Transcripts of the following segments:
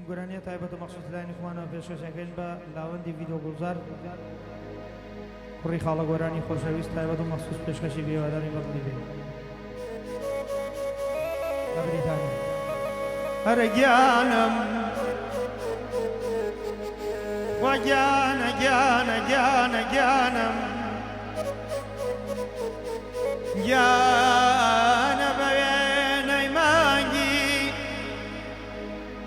گۆرانیە تایبەت و مەخصوص لای نخوانەوە پێشکەشەکەین بە لاوەندی ڤیدۆ گوڵزار کوڕی خاڵە گۆرانی خۆشەویست تایبەت و مەخصوص پێشکەشی بێواداری بەڵی بێ لە بریتانیا. هەرە گیانم وا گیانە گیانە گیانە گیانم گیانە بە وێنەی مانگی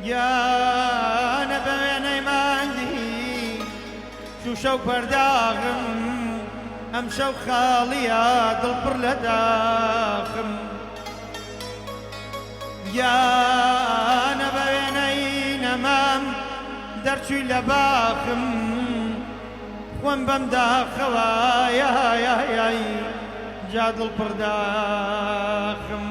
گیانە بە وێنەی مانگی چوو شەو پەرداغم ئەم شەو خاڵیە دڵپڕ لە داخم گیانە بە وێنەی نەمام دەرچووی لە باخم خۆم بەم داخەوە یای جا دڵپڕ داخم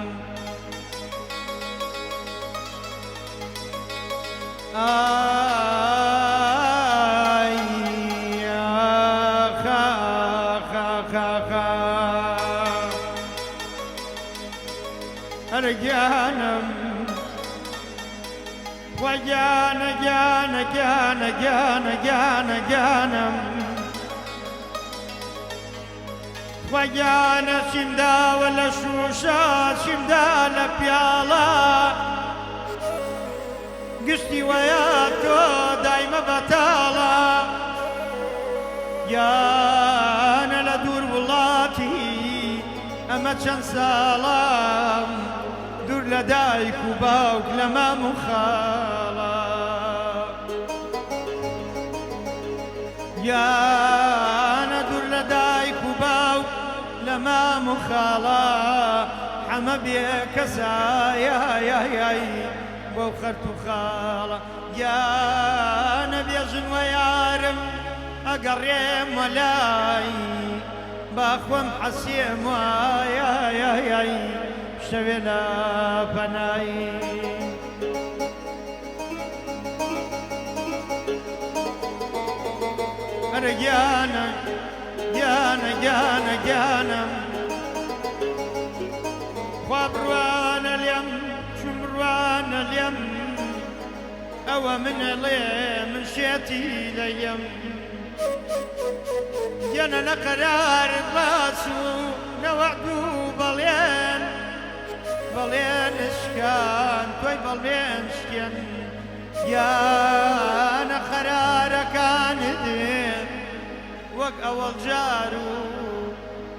ئای خا خا خا خا هەرە گیانم وا گیانە گیانە گیانە گیانە گیانە گیانم وا گیانە چیمداوە لە شوشە چیمدا لە پیاڵە گشتی وەیە تۆ دایمە بەتاڵە گیانە لە دوور وڵاتی ئەمە چەند ساڵە دوور لە دایک و باوک لە مام و خاڵە گیانە دوور لە دایک و باوک لە مام و خاڵە حەمە بێکەسە یای بۆ خەرت و خاڵە گیانە بێژن وە یارم ئەگەڕێم وەلای باخۆم حەسێم وایای شەوێ لە پەنایی هەرە گیانە گیانە گیانە گیانم خوا بڕوانە لێم چون بڕوانە لێم ئەوە منەڵێ من شێتی لەیم گیانە نە قەرار ڕاست و نەوەعد و بەڵێن بەڵێن شکان تۆی بەڵێن شکێن گیانە قەرارەکانت وەک ئەوەڵ جار و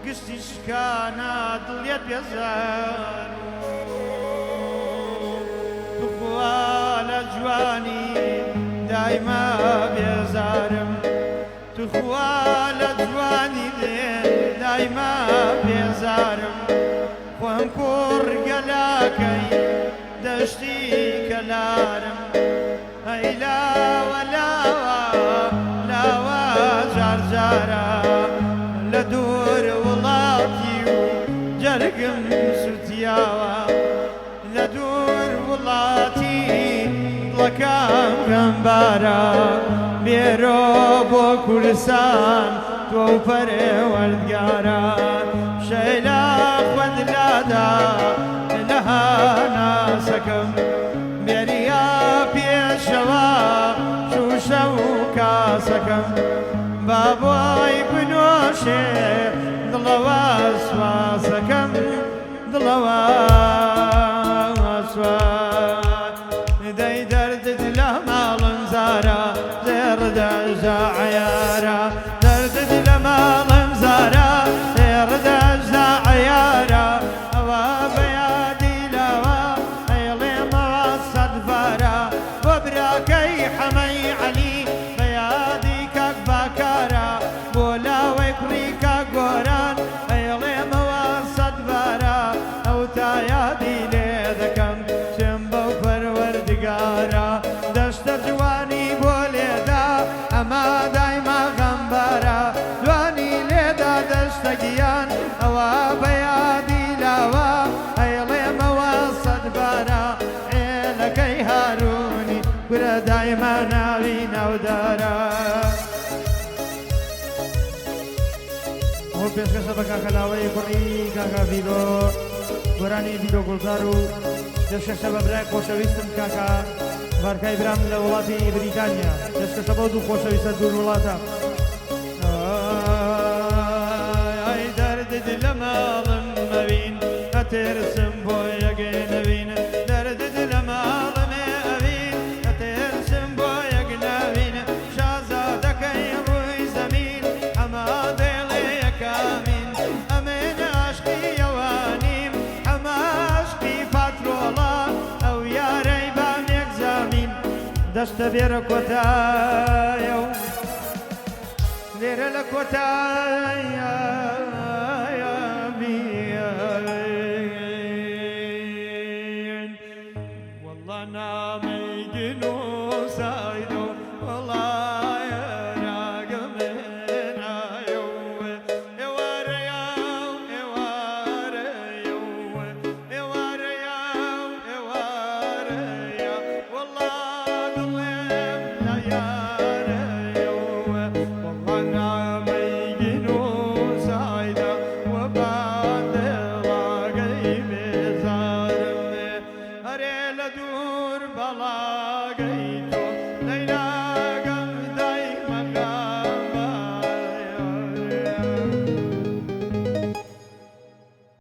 گشتی شکانە دڵێت بێزار توخوا لە جوانی دایما بێزارم توخوا لە جوانی دایما بێزارم خۆم کوڕ گەلاکەی دەشتی کەلارم ئەی لاوە لاوە لاوە جارجارە لە دوور وڵاتی و جەرگم سوتیاوە لە دوور وڵاتی دڵەکەم غەمبارە بێرۆ بۆ کوردستان تۆ پەروەردگارە شەیلا خوەندلادا لە هاناسەکەم بێریە پێشەوە شوشە و کاسەکەم با بۆی بنۆشێ دڵەوە سواسەکەم دڵەوە سوات دەی دەردت لە ماڵم زارە زێڕدەژە عەیارە دەردت لە ماڵم زارە زێڕدەژە عەیارە ئەوە بەیادی لاوە ئەیڵێمەوە سەدبارە بۆ براکەی حەمەی عەلی بەیادی کاک باکارە بۆ لاوەی کوڕی کاک گۆران ئەیڵێمەوە سەدبارە ئەو تا یادی لێ دەکەم چێم بەو پەروەردگارە دەشتە جوانی بۆ لێدا ئەمە دایما غەمبارە جوانی لێدا دەشتە گیان ئەوە بەیادی لاوە ئەیڵێمەوە سەدبارە عێلەکەی هارونی گورە دایما ناوی ناودارە ئەو پێشکەشە بە کاکەلاوەی کوڕی کاکە ڤیدۆ گۆرانی ڤیدۆ گوڵزار و دەشکەشە بە برای خۆشەویستم کاکە بارکای برام لە وڵاتی بریتانیا دەشکەشە بۆ دوو خۆشەویستە دوور وڵاتە ئای دەردت لە ماڵم مەبین ئەتێرسم بۆ یەکێ نەبین دەردت لە ماڵمێ ئەبین ئەتێرسم بۆ یەک نەبین شازادەکەی ڕووی زەمین ئەمە دێڵێ یەکامین ئەمێن عاشقی ئەوانیم ئەمە عاشقی پاترۆڵە ئەو یارەی بامێک زامین دەشتە بێرە کۆتایە و لێرە لە کۆتایە والله نامەیگن و سایدۆ وەڵایە راگەمێنایە ئێوارەیە ئێوارەیە ئێوارەیە ئێوارەیە والله دڵێم لە یارەیە والله